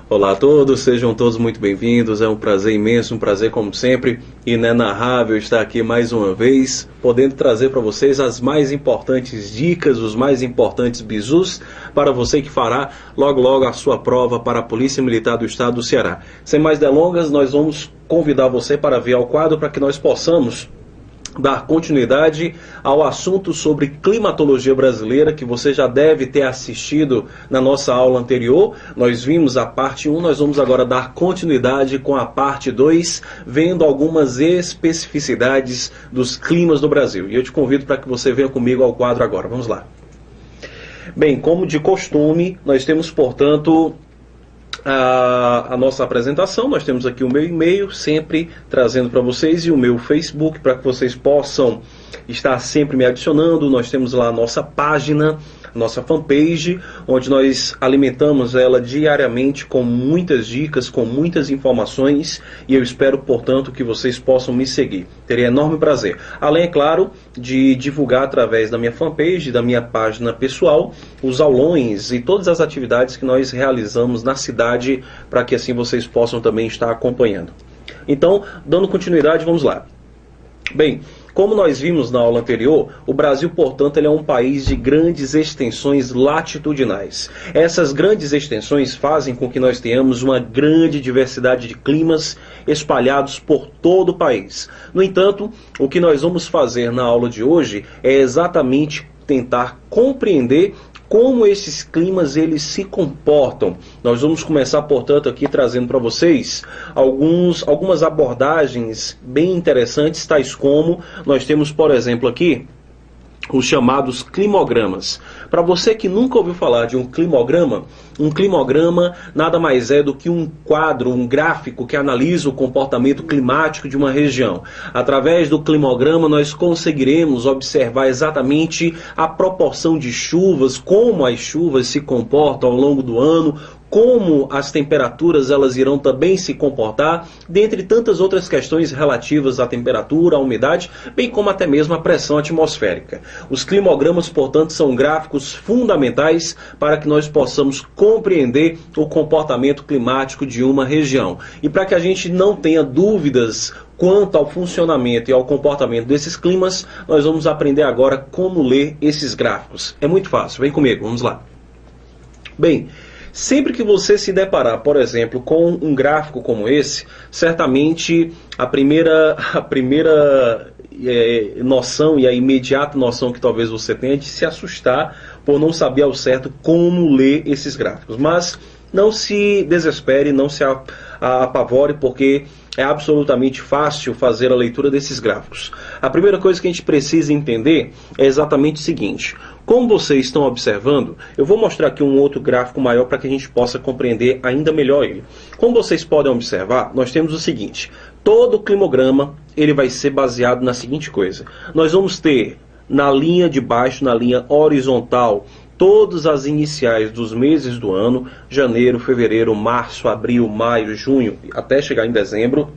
Olá a todos, sejam todos muito bem-vindos, é um prazer imenso, um prazer como sempre, inenarrável estar aqui mais uma vez, podendo trazer para vocês as mais importantes dicas, os mais importantes bizus para você que fará logo a sua prova para a Polícia Militar do Estado do Ceará. Sem mais delongas, nós vamos convidar você para vir ao quadro para que nós possamos dar continuidade ao assunto sobre climatologia brasileira, que você já deve ter assistido na nossa aula anterior. Nós vimos a parte 1, nós vamos agora dar continuidade com a parte 2, vendo algumas especificidades dos climas do Brasil. E eu te convido para que você venha comigo ao quadro agora. Vamos lá. Bem, como de costume, nós temos, portanto, a nossa apresentação. Nós temos aqui o meu e-mail, sempre trazendo para vocês, e o meu Facebook, para que vocês possam estar sempre me adicionando. Nós temos lá a nossa página, nossa fanpage, onde nós alimentamos ela diariamente com muitas dicas, com muitas informações, e eu espero, portanto, que vocês possam me seguir. Teria enorme prazer. Além, é claro, de divulgar através da minha fanpage, da minha página pessoal, os aulões e todas as atividades que nós realizamos na cidade, para que assim vocês possam também estar acompanhando. Então, dando continuidade, vamos lá. Bem, como nós vimos na aula anterior, o Brasil, portanto, ele é um país de grandes extensões latitudinais. Essas grandes extensões fazem com que nós tenhamos uma grande diversidade de climas espalhados por todo o país. No entanto, o que nós vamos fazer na aula de hoje é exatamente tentar compreender como esses climas eles se comportam. Nós vamos começar, portanto, aqui trazendo para vocês algumas abordagens bem interessantes, tais como nós temos, por exemplo, aqui os chamados climogramas. Para você que nunca ouviu falar de um climograma nada mais é do que um quadro, um gráfico que analisa o comportamento climático de uma região. Através do climograma nós conseguiremos observar exatamente a proporção de chuvas, como as chuvas se comportam ao longo do ano, como as temperaturas elas irão também se comportar, dentre tantas outras questões relativas à temperatura, à umidade, bem como até mesmo à pressão atmosférica. Os climogramas, portanto, são gráficos fundamentais para que nós possamos compreender o comportamento climático de uma região. E para que a gente não tenha dúvidas quanto ao funcionamento e ao comportamento desses climas, nós vamos aprender agora como ler esses gráficos. É muito fácil, vem comigo, vamos lá. Bem, sempre que você se deparar, por exemplo, com um gráfico como esse, certamente a primeira noção e a imediata noção que talvez você tenha é de se assustar por não saber ao certo como ler esses gráficos. Mas não se desespere, não se apavore, porque é absolutamente fácil fazer a leitura desses gráficos. A primeira coisa que a gente precisa entender é exatamente o seguinte: como vocês estão observando, eu vou mostrar aqui um outro gráfico maior para que a gente possa compreender ainda melhor ele. Como vocês podem observar, nós temos o seguinte: todo climograma ele vai ser baseado na seguinte coisa. Nós vamos ter na linha de baixo, na linha horizontal, todas as iniciais dos meses do ano: janeiro, fevereiro, março, abril, maio, junho, até chegar em dezembro.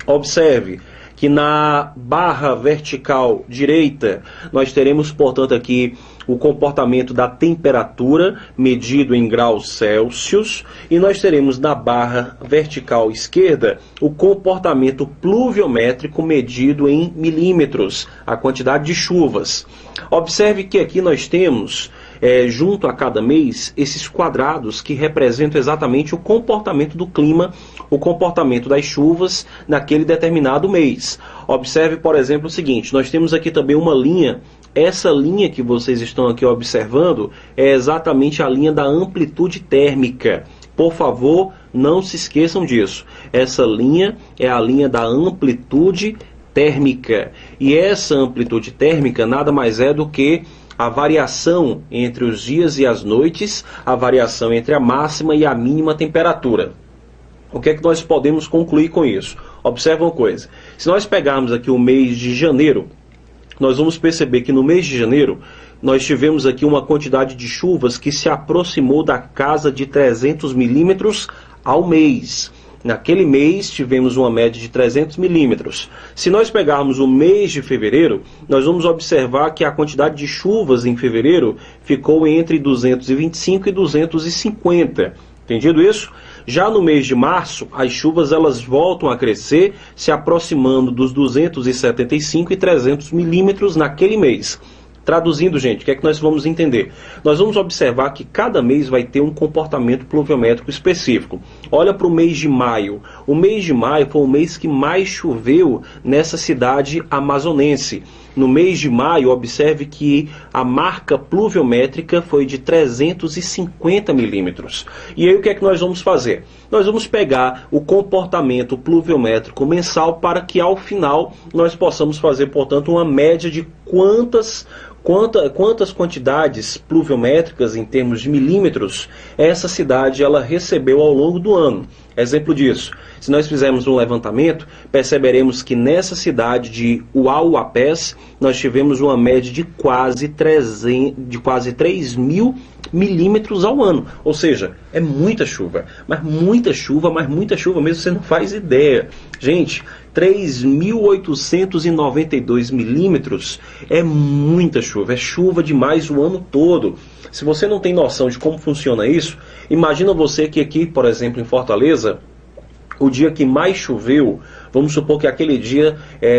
Observe que na barra vertical direita nós teremos, portanto, aqui o comportamento da temperatura medido em graus Celsius, e nós teremos na barra vertical esquerda o comportamento pluviométrico medido em milímetros, a quantidade de chuvas. Observe que aqui nós temos junto a cada mês esses quadrados que representam exatamente o comportamento do clima, o comportamento das chuvas naquele determinado mês. Observe, por exemplo, o seguinte: nós temos aqui também uma linha. Essa linha que vocês estão aqui observando é exatamente a linha da amplitude térmica. Por favor, não se esqueçam disso. Essa linha é a linha da amplitude térmica. E essa amplitude térmica nada mais é do que a variação entre os dias e as noites, a variação entre a máxima e a mínima temperatura. O que é que nós podemos concluir com isso? Observe uma coisa: se nós pegarmos aqui o mês de janeiro, nós vamos perceber que no mês de janeiro nós tivemos aqui uma quantidade de chuvas que se aproximou da casa de 300 milímetros ao mês. Naquele mês tivemos uma média de 300 milímetros. Se nós pegarmos o mês de fevereiro, nós vamos observar que a quantidade de chuvas em fevereiro ficou entre 225 e 250. Entendido isso? Já no mês de março, as chuvas elas voltam a crescer, se aproximando dos 275 e 300 milímetros naquele mês. Traduzindo, gente, o que é que nós vamos entender? Nós vamos observar que cada mês vai ter um comportamento pluviométrico específico. Olha para o mês de maio. O mês de maio foi o mês que mais choveu nessa cidade amazonense. No mês de maio, observe que a marca pluviométrica foi de 350 milímetros. E aí o que é que nós vamos fazer? Nós vamos pegar o comportamento pluviométrico mensal para que ao final nós possamos fazer, portanto, uma média de quantas quantidades pluviométricas em termos de milímetros essa cidade ela recebeu ao longo do ano. Exemplo disso, se nós fizermos um levantamento, perceberemos que nessa cidade de Uauapés nós tivemos uma média de quase 3 mil milímetros ao ano. Ou seja, é muita chuva, mas muita chuva mesmo, você não faz ideia. Gente, 3.892 milímetros é muita chuva, é chuva demais o ano todo. Se você não tem noção de como funciona isso, imagina você que aqui, por exemplo, em Fortaleza, o dia que mais choveu, vamos supor que aquele dia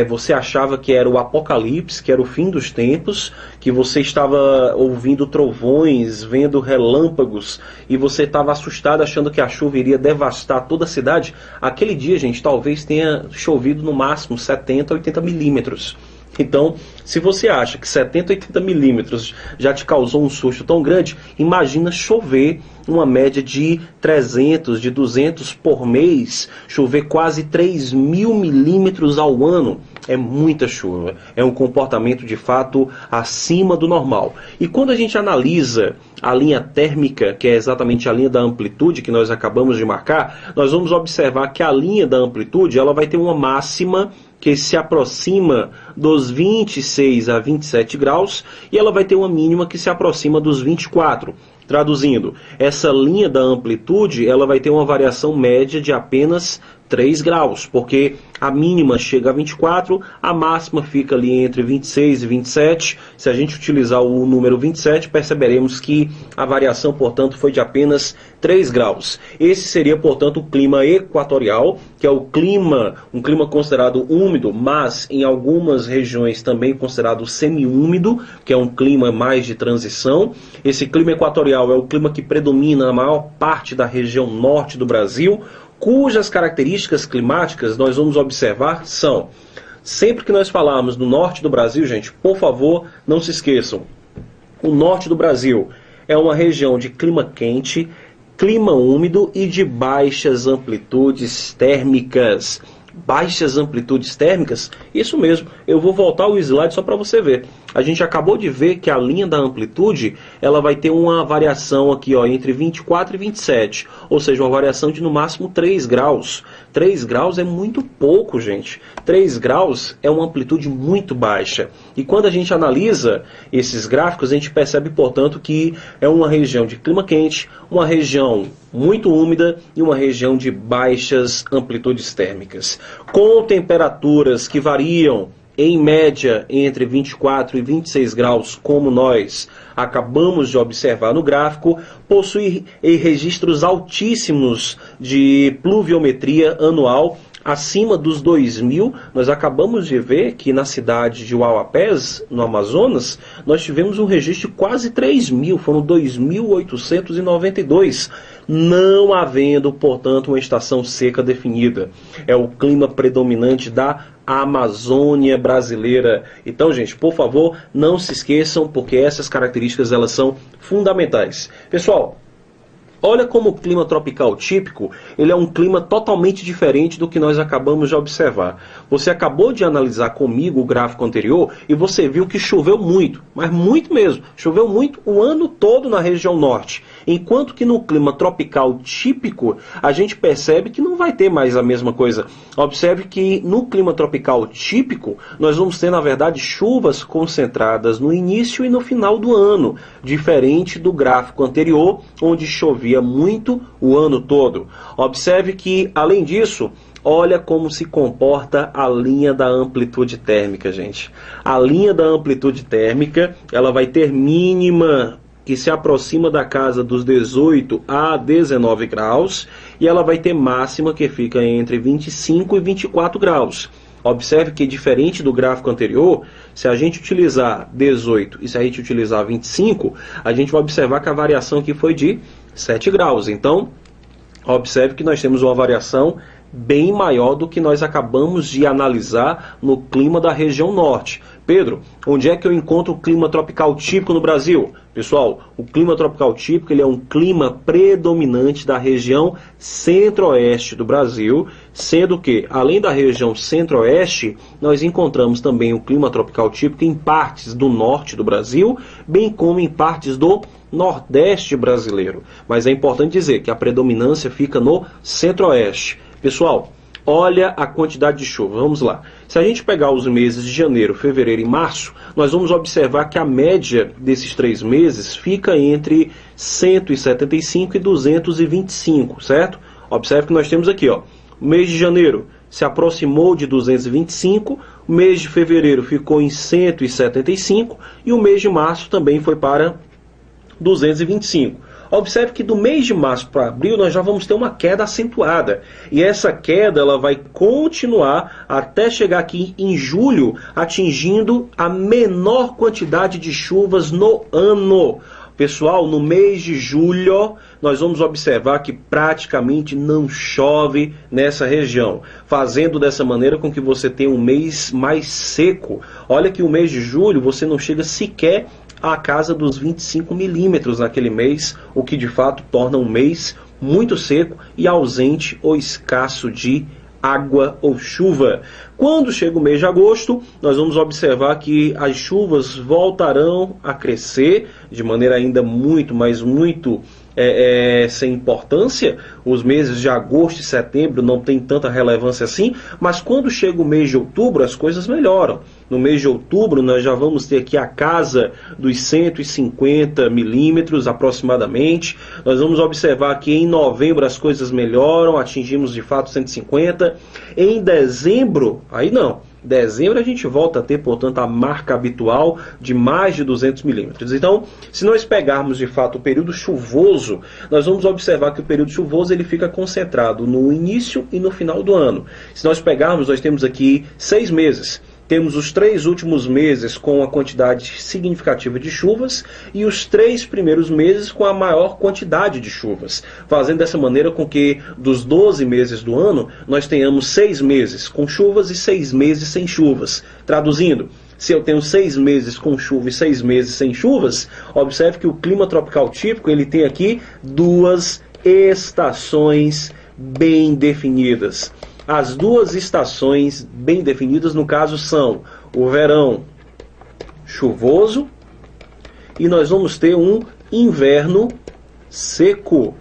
você achava que era o apocalipse, que era o fim dos tempos, que você estava ouvindo trovões, vendo relâmpagos, e você estava assustado achando que a chuva iria devastar toda a cidade. Aquele dia, gente, talvez tenha chovido no máximo 70, 80 milímetros. Então, se você acha que 70, 80 milímetros já te causou um susto tão grande, imagina chover uma média de 300, de 200 por mês, chover quase 3 mil milímetros ao ano. É muita chuva, é um comportamento de fato acima do normal. E quando a gente analisa a linha térmica, que é exatamente a linha da amplitude que nós acabamos de marcar, nós vamos observar que a linha da amplitude ela vai ter uma máxima que se aproxima dos 26 a 27 graus e ela vai ter uma mínima que se aproxima dos 24. Traduzindo, essa linha da amplitude ela vai ter uma variação média de apenas 3 graus, porque a mínima chega a 24, a máxima fica ali entre 26 e 27. Se a gente utilizar o número 27, perceberemos que a variação, portanto, foi de apenas 3 graus. Esse seria, portanto, o clima equatorial, que é um clima considerado úmido, mas em algumas regiões também considerado semiúmido, que é um clima mais de transição. Esse clima equatorial é o clima que predomina na maior parte da região norte do Brasil, cujas características climáticas nós vamos observar são, sempre que nós falarmos no norte do Brasil, gente, por favor, não se esqueçam, o norte do Brasil é uma região de clima quente, clima úmido e de baixas amplitudes térmicas. Baixas amplitudes térmicas? Isso mesmo, eu vou voltar o slide só para você ver. A gente acabou de ver que a linha da amplitude ela vai ter uma variação aqui ó, entre 24 e 27, ou seja, uma variação de no máximo 3 graus. 3 graus é muito pouco, gente. 3 graus é uma amplitude muito baixa. E quando a gente analisa esses gráficos, a gente percebe, portanto, que é uma região de clima quente, uma região muito úmida e uma região de baixas amplitudes térmicas, com temperaturas que variam em média entre 24 e 26 graus, como nós acabamos de observar no gráfico, possui registros altíssimos de pluviometria anual, acima dos 2.000. Nós acabamos de ver que na cidade de Uauapés, no Amazonas, nós tivemos um registro de quase 3.000, foram 2.892, não havendo, portanto, uma estação seca definida. É o clima predominante da Amazônia brasileira. Então, gente, por favor, não se esqueçam, porque essas características elas são fundamentais. Pessoal, olha como o clima tropical típico, ele é um clima totalmente diferente do que nós acabamos de observar. Você acabou de analisar comigo o gráfico anterior e você viu que choveu muito, mas muito mesmo. Choveu muito o ano todo na região norte. Enquanto que no clima tropical típico, a gente percebe que não vai ter mais a mesma coisa. Observe que no clima tropical típico, nós vamos ter, na verdade, chuvas concentradas no início e no final do ano, diferente do gráfico anterior, onde chovia muito o ano todo. Observe que, além disso, olha como se comporta a linha da amplitude térmica, gente. A linha da amplitude térmica, ela vai ter mínima que se aproxima da casa dos 18 a 19 graus, e ela vai ter máxima que fica entre 25 e 24 graus. Observe que, diferente do gráfico anterior, se a gente utilizar 18 e se a gente utilizar 25, a gente vai observar que a variação aqui foi de 7 graus. Então, observe que nós temos uma variação bem maior do que nós acabamos de analisar no clima da região norte. Pedro, onde é que eu encontro o clima tropical típico no Brasil? Pessoal, o clima tropical típico ele é um clima predominante da região centro-oeste do Brasil, sendo que, além da região centro-oeste, nós encontramos também o clima tropical típico em partes do norte do Brasil, bem como em partes do nordeste brasileiro. Mas é importante dizer que a predominância fica no centro-oeste. Pessoal, olha a quantidade de chuva. Vamos lá. Se a gente pegar os meses de janeiro, fevereiro e março, nós vamos observar que a média desses 3 meses fica entre 175 e 225, certo? Observe que nós temos aqui, ó, o mês de janeiro se aproximou de 225, o mês de fevereiro ficou em 175 e o mês de março também foi para 225. Observe que do mês de março para abril nós já vamos ter uma queda acentuada. E essa queda ela vai continuar até chegar aqui em julho, atingindo a menor quantidade de chuvas no ano. Pessoal, no mês de julho, nós vamos observar que praticamente não chove nessa região, fazendo dessa maneira com que você tenha um mês mais seco. Olha que o mês de julho você não chega sequer à casa dos 25 milímetros naquele mês, o que de fato torna um mês muito seco e ausente ou escasso de água ou chuva. Quando chega o mês de agosto, nós vamos observar que as chuvas voltarão a crescer de maneira ainda muito, mas muito sem importância. Os meses de agosto e setembro não tem tanta relevância assim, mas quando chega o mês de outubro as coisas melhoram. No mês de outubro nós já vamos ter aqui a casa dos 150 milímetros aproximadamente. Nós vamos observar que em novembro as coisas melhoram, atingimos de fato 150. Em dezembro, aí não. Dezembro a gente volta a ter, portanto, a marca habitual de mais de 200 milímetros. Então, se nós pegarmos de fato o período chuvoso, nós vamos observar que o período chuvoso ele fica concentrado no início e no final do ano. Se nós pegarmos, nós temos aqui 6 meses. Temos os 3 últimos meses com a quantidade significativa de chuvas e os 3 primeiros meses com a maior quantidade de chuvas, fazendo dessa maneira com que dos 12 meses do ano nós tenhamos 6 meses com chuvas e 6 meses sem chuvas. Traduzindo, se eu tenho 6 meses com chuva e 6 meses sem chuvas, observe que o clima tropical típico ele tem aqui 2 estações bem definidas. As 2 estações bem definidas, no caso, são o verão chuvoso e nós vamos ter um inverno seco.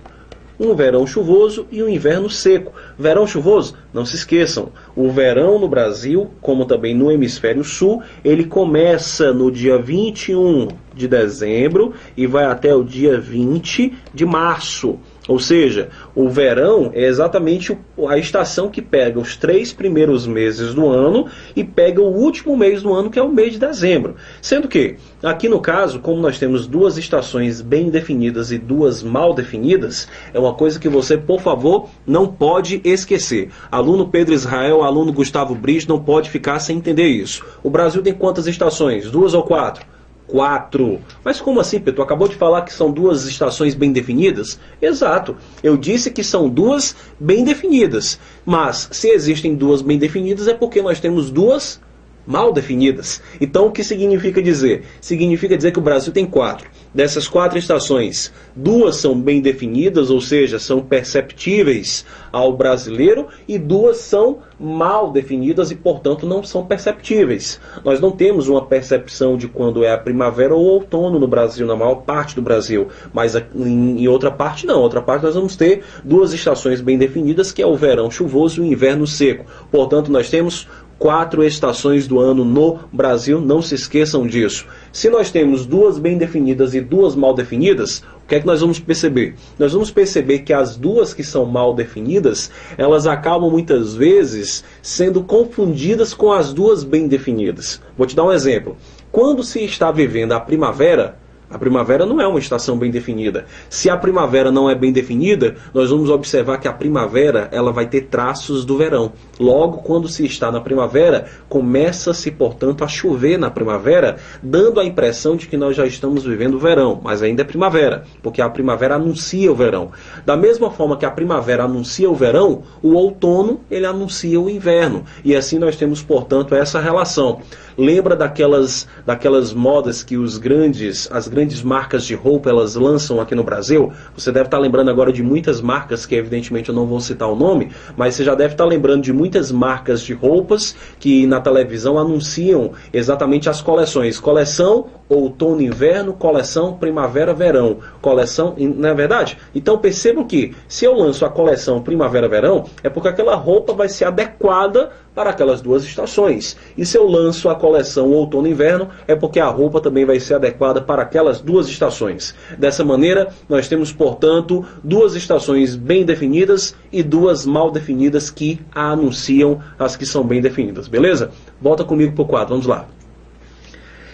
Um verão chuvoso e um inverno seco. Verão chuvoso, não se esqueçam, o verão no Brasil, como também no hemisfério sul, ele começa no dia 21 de dezembro e vai até o dia 20 de março. Ou seja, o verão é exatamente a estação que pega os 3 primeiros meses do ano e pega o último mês do ano, que é o mês de dezembro. Sendo que, aqui no caso, como nós temos 2 estações bem definidas e 2 mal definidas, é uma coisa que você, por favor, não pode esquecer. Aluno Pedro Israel, aluno Gustavo Brito, não pode ficar sem entender isso. O Brasil tem quantas estações? 2 ou 4? 4. Mas como assim, Pedro? Tu acabou de falar que são 2 estações bem definidas? Exato. Eu disse que são 2 bem definidas. Mas se existem 2 bem definidas é porque nós temos 2 mal definidas. Então o que significa dizer? Significa dizer que o Brasil tem 4. Dessas 4 estações, 2 são bem definidas, ou seja, são perceptíveis ao brasileiro, e 2 são mal definidas e, portanto, não são perceptíveis. Nós não temos uma percepção de quando é a primavera ou outono no Brasil, na maior parte do Brasil, mas em outra parte não. Em outra parte nós vamos ter 2 estações bem definidas, que é o verão chuvoso e o inverno seco. Portanto, nós temos 4 estações do ano no Brasil, não se esqueçam disso. Se nós temos 2 bem definidas e 2 mal definidas, o que é que nós vamos perceber? Nós vamos perceber que as 2 que são mal definidas, elas acabam muitas vezes sendo confundidas com as 2 bem definidas. Vou te dar um exemplo. Quando se está vivendo a primavera, A primavera não é uma estação bem definida. Se a primavera não é bem definida, nós vamos observar que a primavera ela vai ter traços do verão. Logo, quando se está na primavera, começa-se, portanto, a chover na primavera, dando a impressão de que nós já estamos vivendo o verão, mas ainda é primavera, porque a primavera anuncia o verão. Da mesma forma que a primavera anuncia o verão, o outono ele anuncia o inverno. E assim nós temos, portanto, essa relação. Lembra daquelas modas que as grandes marcas de roupa elas lançam aqui no Brasil? Você deve estar lembrando agora de muitas marcas que evidentemente eu não vou citar o nome, mas você já deve estar lembrando de muitas marcas de roupas que na televisão anunciam exatamente as coleções. Coleção outono e inverno, coleção primavera-verão, coleção, não é verdade? Então percebam que se eu lanço a coleção primavera-verão, é porque aquela roupa vai ser adequada para aquelas duas estações. E se eu lanço a coleção outono e inverno, é porque a roupa também vai ser adequada para aquelas duas estações. Dessa maneira, nós temos, portanto, duas estações bem definidas e duas mal definidas que a anunciam as que são bem definidas, beleza? Volta comigo para o quadro, vamos lá.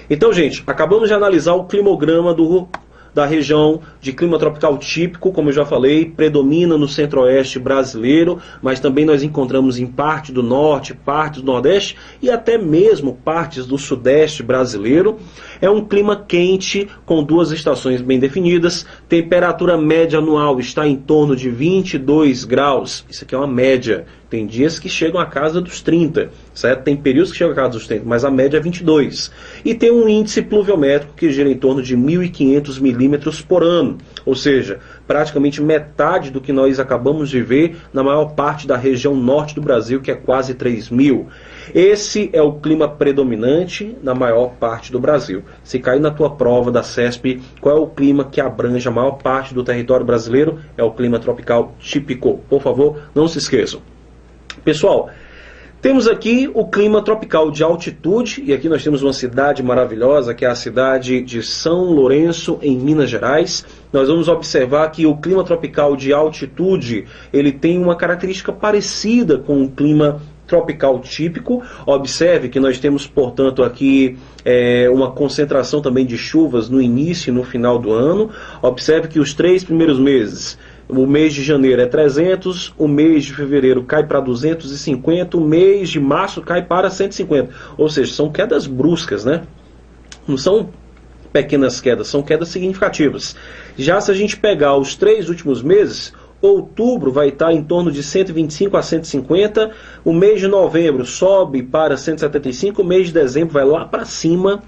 Então, gente, acabamos de analisar o climograma da região de clima tropical típico, como eu já falei, predomina no centro-oeste brasileiro, mas também nós encontramos em parte do norte, parte do nordeste e até mesmo partes do sudeste brasileiro. É um clima quente com duas estações bem definidas, temperatura média anual está em torno de 22 graus, isso aqui é uma média. Tem dias que chegam à casa dos 30, certo? Tem períodos que chegam à casa dos 30, mas a média é 22. E tem um índice pluviométrico que gira em torno de 1.500 milímetros por ano. Ou seja, praticamente metade do que nós acabamos de ver na maior parte da região norte do Brasil, que é quase 3.000. Esse é o clima predominante na maior parte do Brasil. Se cair na tua prova da CESP, qual é o clima que abrange a maior parte do território brasileiro? É o clima tropical típico. Por favor, não se esqueçam. Pessoal, temos aqui o clima tropical de altitude, e aqui nós temos uma cidade maravilhosa, que é a cidade de São Lourenço, em Minas Gerais. Nós vamos observar que o clima tropical de altitude, ele tem uma característica parecida com o clima tropical típico. Observe que nós temos, portanto, aqui uma concentração também de chuvas no início e no final do ano. Observe que os 3 primeiros meses, o mês de janeiro é 300, o mês de fevereiro cai para 250, o mês de março cai para 150. Ou seja, são quedas bruscas, né? Não são pequenas quedas, são quedas significativas. Já se a gente pegar os 3 últimos meses, outubro vai estar em torno de 125 a 150, o mês de novembro sobe para 175, o mês de dezembro vai lá para cima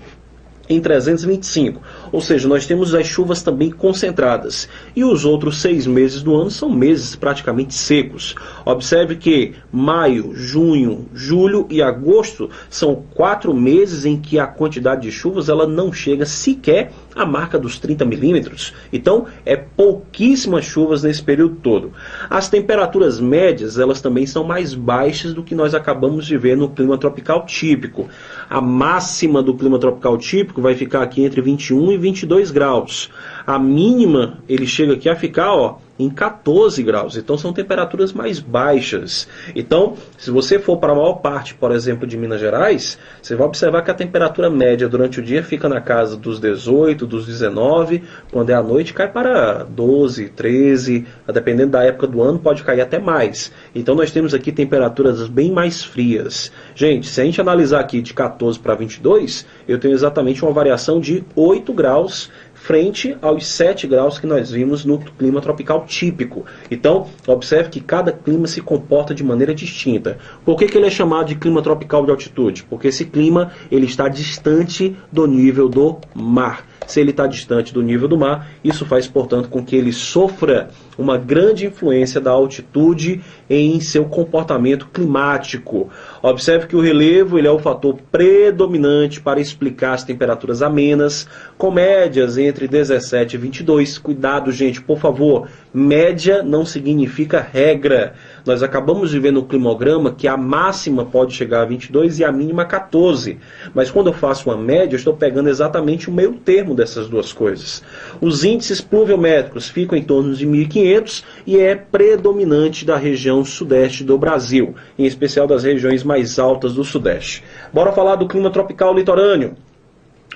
em 325, ou seja, nós temos as chuvas também concentradas. E os outros 6 meses do ano são meses praticamente secos. Observe que maio, junho, julho e agosto são 4 meses em que a quantidade de chuvas ela não chega sequer à marca dos 30 milímetros. Então, é pouquíssimas chuvas nesse período todo. As temperaturas médias, elas também são mais baixas do que nós acabamos de ver no clima tropical típico. A máxima do clima tropical típico vai ficar aqui entre 21 e 22 graus. A mínima, ele chega aqui a ficar, em 14 graus. Então são temperaturas mais baixas. Então, se você for para a maior parte, por exemplo, de Minas Gerais, você vai observar que a temperatura média durante o dia fica na casa dos 18, dos 19, quando é à noite cai para 12, 13, dependendo da época do ano pode cair até mais. Então nós temos aqui temperaturas bem mais frias. Gente, se a gente analisar aqui de 14 para 22, eu tenho exatamente uma variação de 8 graus frente aos 7 graus que nós vimos no clima tropical típico. Então, observe que cada clima se comporta de maneira distinta. Por que ele é chamado de clima tropical de altitude? Porque esse clima ele está distante do nível do mar. Se ele está distante do nível do mar, isso faz, portanto, com que ele sofra uma grande influência da altitude em seu comportamento climático. Observe que o relevo ele é o fator predominante para explicar as temperaturas amenas, com médias entre 17 e 22. Cuidado, gente, por favor, média não significa regra. Nós acabamos de ver no climograma que a máxima pode chegar a 22 e a mínima a 14. Mas quando eu faço uma média, eu estou pegando exatamente o meio termo dessas duas coisas. Os índices pluviométricos ficam em torno de 1.500 e é predominante da região sudeste do Brasil, em especial das regiões mais altas do sudeste. Bora falar do clima tropical litorâneo.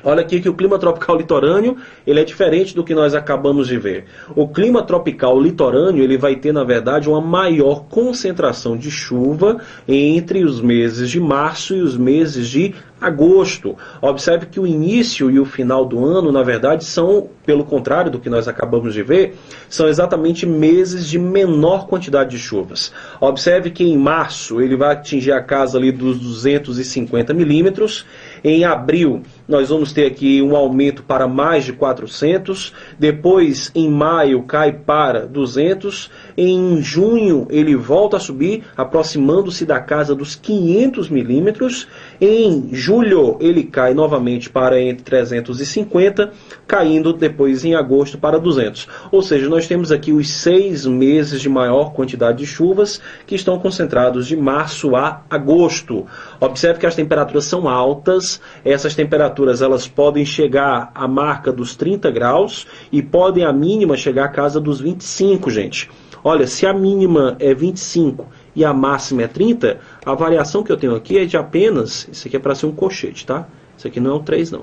Olha aqui que o clima tropical litorâneo, ele é diferente do que nós acabamos de ver. O clima tropical litorâneo, ele vai ter, na verdade, uma maior concentração de chuva entre os meses de março e os meses de agosto. Observe que o início e o final do ano, na verdade, são, pelo contrário do que nós acabamos de ver, são exatamente meses de menor quantidade de chuvas. Observe que em março ele vai atingir a casa ali dos 250 milímetros. Em abril, nós vamos ter aqui um aumento para mais de 400. Depois, em maio, cai para 200. Em junho, ele volta a subir, aproximando-se da casa dos 500 milímetros. Em julho, ele cai novamente para entre 350, caindo depois em agosto para 200. Ou seja, nós temos aqui os 6 meses de maior quantidade de chuvas que estão concentrados de março a agosto. Observe que as temperaturas são altas. Essas temperaturas elas podem chegar à marca dos 30 graus e podem a mínima chegar à casa dos 25, gente. Olha, se a mínima é 25 e a máxima é 30, a variação que eu tenho aqui é de apenas, isso aqui é para ser um colchete, tá? Isso aqui não é um 3 não.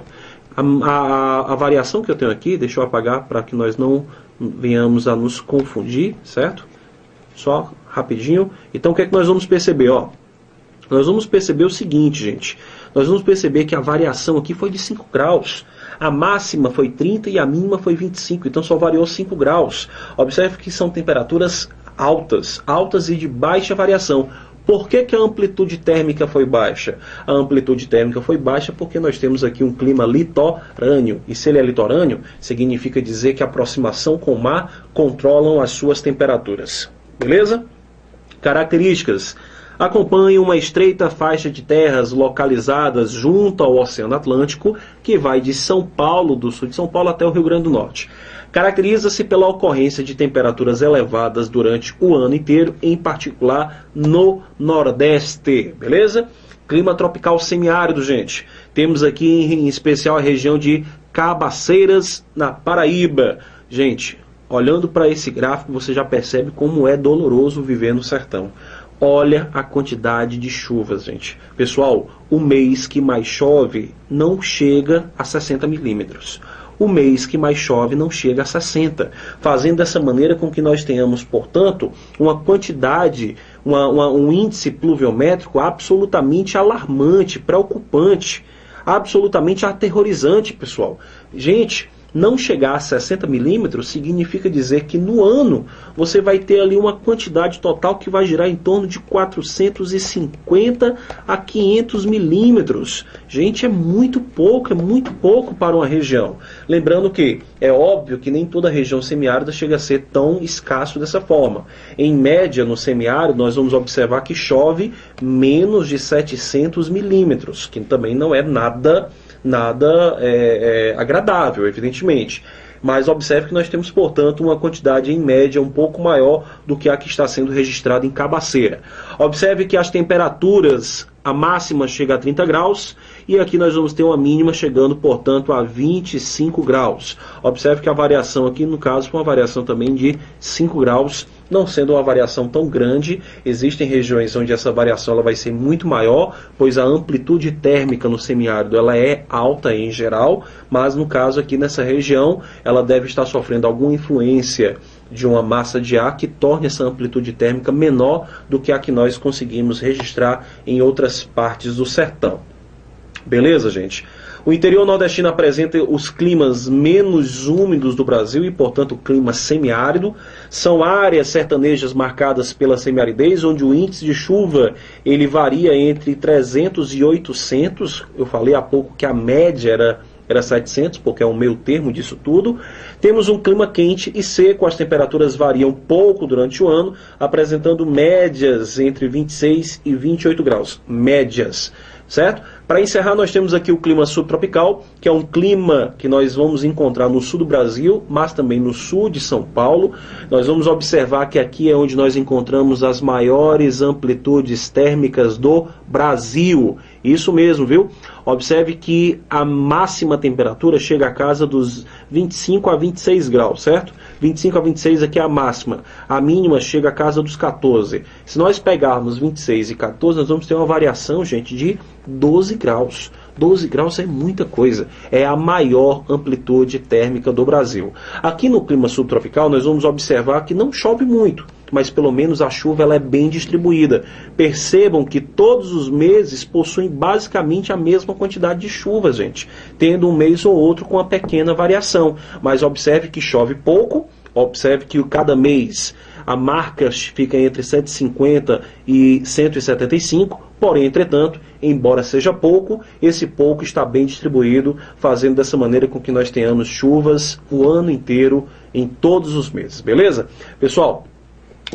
A variação que eu tenho aqui, deixa eu apagar para que nós não venhamos a nos confundir, certo? Só rapidinho. Então o que é que nós vamos perceber, ó? Nós vamos perceber o seguinte, gente. Nós vamos perceber que a variação aqui foi de 5 graus. A máxima foi 30 e a mínima foi 25. Então só variou 5 graus. Observe que são temperaturas altas e de baixa variação. Por que que a amplitude térmica foi baixa? A amplitude térmica foi baixa porque nós temos aqui um clima litorâneo. E se ele é litorâneo, significa dizer que a aproximação com o mar controlam as suas temperaturas. Beleza? Características. Acompanhe uma estreita faixa de terras localizadas junto ao Oceano Atlântico, que vai de São Paulo, do sul de São Paulo, até o Rio Grande do Norte. Caracteriza-se pela ocorrência de temperaturas elevadas durante o ano inteiro, em particular no Nordeste, beleza? Clima tropical semiárido, gente. Temos aqui em especial a região de Cabaceiras, na Paraíba. Gente, olhando para esse gráfico, você já percebe como é doloroso viver no sertão. Olha a quantidade de chuvas, gente. Pessoal, o mês que mais chove não chega a 60 milímetros. O mês que mais chove não chega a 60. Fazendo dessa maneira com que nós tenhamos, portanto, uma quantidade, um índice pluviométrico absolutamente alarmante, preocupante, absolutamente aterrorizante, pessoal. Gente, não chegar a 60 milímetros significa dizer que no ano você vai ter ali uma quantidade total que vai girar em torno de 450 a 500 milímetros. Gente, é muito pouco para uma região. Lembrando que é óbvio que nem toda região semiárida chega a ser tão escasso dessa forma. Em média, no semiárido, nós vamos observar que chove menos de 700 milímetros, que também não é nada agradável, evidentemente. Mas observe que nós temos, portanto, uma quantidade em média um pouco maior do que a que está sendo registrada em Cabaceira. Observe que as temperaturas, a máxima chega a 30 graus e aqui nós vamos ter uma mínima chegando, portanto, a 25 graus. Observe que a variação aqui, no caso, foi uma variação também de 5 graus, não sendo uma variação tão grande. Existem regiões onde essa variação ela vai ser muito maior, pois a amplitude térmica no semiárido ela é alta em geral, mas no caso aqui nessa região, ela deve estar sofrendo alguma influência de uma massa de ar que torne essa amplitude térmica menor do que a que nós conseguimos registrar em outras partes do sertão. Beleza, gente? O interior nordestino apresenta os climas menos úmidos do Brasil e, portanto, o clima semiárido. São áreas sertanejas marcadas pela semiaridez, onde o índice de chuva ele varia entre 300 e 800. Eu falei há pouco que a média era 700, porque é o meio termo disso tudo. Temos um clima quente e seco, as temperaturas variam pouco durante o ano, apresentando médias entre 26 e 28 graus. Médias, certo? Para encerrar, nós temos aqui o clima subtropical, que é um clima que nós vamos encontrar no sul do Brasil, mas também no sul de São Paulo. Nós vamos observar que aqui é onde nós encontramos as maiores amplitudes térmicas do Brasil. Isso mesmo, viu? Observe que a máxima temperatura chega a casa dos 25 a 26 graus, certo? 25 a 26 aqui é a máxima. A mínima chega a casa dos 14. Se nós pegarmos 26 e 14, nós vamos ter uma variação, gente, de 12 graus. 12 graus é muita coisa, é a maior amplitude térmica do Brasil. Aqui no clima subtropical nós vamos observar que não chove muito, mas pelo menos a chuva ela é bem distribuída. Percebam que todos os meses possuem basicamente a mesma quantidade de chuva, gente, tendo um mês ou outro com uma pequena variação. Mas observe que chove pouco, observe que cada mês a marca fica entre 150 e 175, porém, entretanto, embora seja pouco, esse pouco está bem distribuído, fazendo dessa maneira com que nós tenhamos chuvas o ano inteiro, em todos os meses, beleza? Pessoal,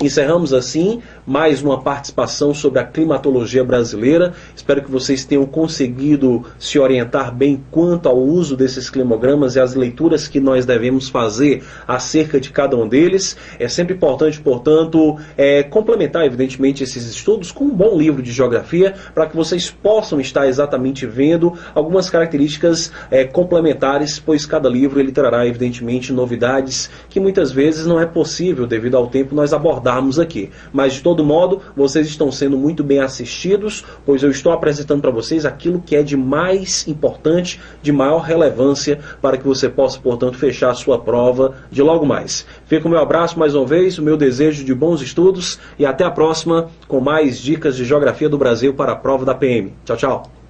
encerramos assim mais uma participação sobre a climatologia brasileira. Espero que vocês tenham conseguido se orientar bem quanto ao uso desses climogramas e as leituras que nós devemos fazer acerca de cada um deles. É sempre importante, portanto, complementar, evidentemente, esses estudos com um bom livro de geografia, para que vocês possam estar exatamente vendo algumas características complementares, pois cada livro ele trará, evidentemente, novidades que muitas vezes não é possível, devido ao tempo, nós abordarmos aqui. Mas, de todo modo, vocês estão sendo muito bem assistidos, pois eu estou apresentando para vocês aquilo que é de mais importante, de maior relevância, para que você possa, portanto, fechar a sua prova de logo mais. Fica o meu abraço mais uma vez, o meu desejo de bons estudos e até a próxima com mais dicas de geografia do Brasil para a prova da PM. Tchau, tchau!